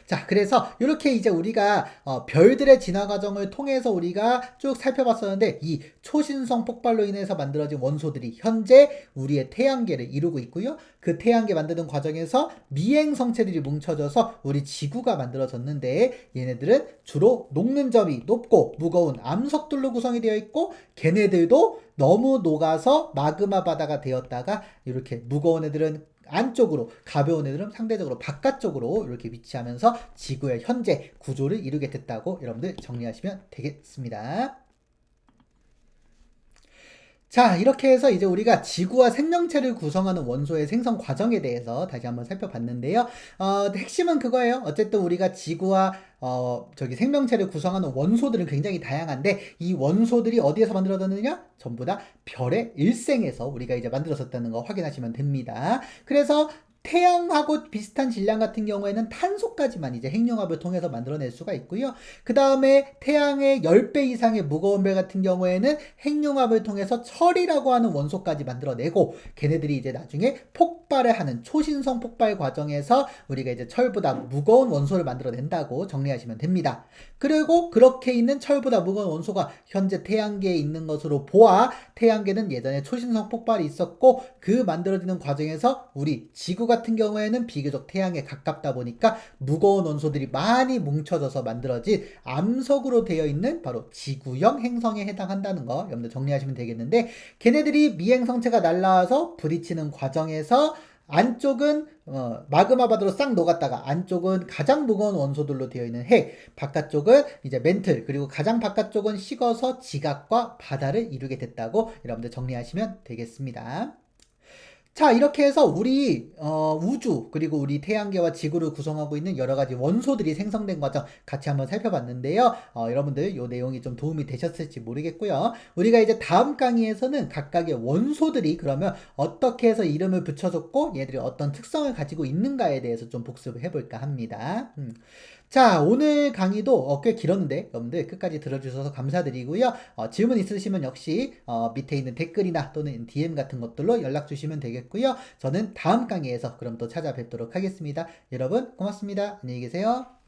S1: 자, 그래서 이렇게 이제 우리가 별들의 진화 과정을 통해서 우리가 쭉 살펴봤었는데 이 초신성 폭발로 인해서 만들어진 원소들이 현재 우리의 태양계를 이루고 있고요. 그 태양계 만드는 과정에서 미행 성체들이 뭉쳐져서 우리 지구가 만들어졌는데 얘네들은 주로 녹는 점이 높고 무거운 암석들로 구성이 되어 있고 걔네들도 너무 녹아서 마그마 바다가 되었다가 이렇게 무거운 애들은 안쪽으로 가벼운 애들은 상대적으로 바깥쪽으로 이렇게 위치하면서 지구의 현재 구조를 이루게 됐다고 여러분들 정리하시면 되겠습니다. 자, 이렇게 해서 이제 우리가 지구와 생명체를 구성하는 원소의 생성 과정에 대해서 다시 한번 살펴봤는데요. 핵심은 그거예요. 어쨌든 우리가 지구와 생명체를 구성하는 원소들은 굉장히 다양한데 이 원소들이 어디에서 만들어졌느냐? 전부 다 별의 일생에서 우리가 이제 만들어졌다는 거 확인하시면 됩니다. 그래서 태양하고 비슷한 질량 같은 경우에는 탄소까지만 이제 핵융합을 통해서 만들어낼 수가 있고요. 그 다음에 태양의 10배 이상의 무거운 별 같은 경우에는 핵융합을 통해서 철이라고 하는 원소까지 만들어내고 걔네들이 이제 나중에 폭발을 하는 초신성 폭발 과정에서 우리가 이제 철보다 무거운 원소를 만들어낸다고 정리하시면 됩니다. 그리고 그렇게 있는 철보다 무거운 원소가 현재 태양계에 있는 것으로 보아 태양계는 예전에 초신성 폭발이 있었고 그 만들어지는 과정에서 우리 지구 같은 경우에는 비교적 태양에 가깝다 보니까 무거운 원소들이 많이 뭉쳐져서 만들어진 암석으로 되어 있는 바로 지구형 행성에 해당한다는 거 여러분들 정리하시면 되겠는데 걔네들이 미행성체가 날라와서 부딪히는 과정에서 안쪽은 마그마 바다로 싹 녹았다가 안쪽은 가장 무거운 원소들로 되어 있는 핵, 바깥쪽은 이제 멘틀, 그리고 가장 바깥쪽은 식어서 지각과 바다를 이루게 됐다고 여러분들 정리하시면 되겠습니다. 자, 이렇게 해서 우리 우주 그리고 우리 태양계와 지구를 구성하고 있는 여러 가지 원소들이 생성된 과정 같이 한번 살펴봤는데요. 여러분들 이 내용이 좀 도움이 되셨을지 모르겠고요. 우리가 이제 다음 강의에서는 각각의 원소들이 그러면 어떻게 해서 이름을 붙여줬고 얘들이 어떤 특성을 가지고 있는가에 대해서 좀 복습을 해볼까 합니다. 자, 오늘 강의도 꽤 길었는데 여러분들 끝까지 들어주셔서 감사드리고요. 질문 있으시면 역시 밑에 있는 댓글이나 또는 DM 같은 것들로 연락 주시면 되겠고요. 저는 다음 강의에서 그럼 또 찾아뵙도록 하겠습니다. 여러분 고맙습니다. 안녕히 계세요.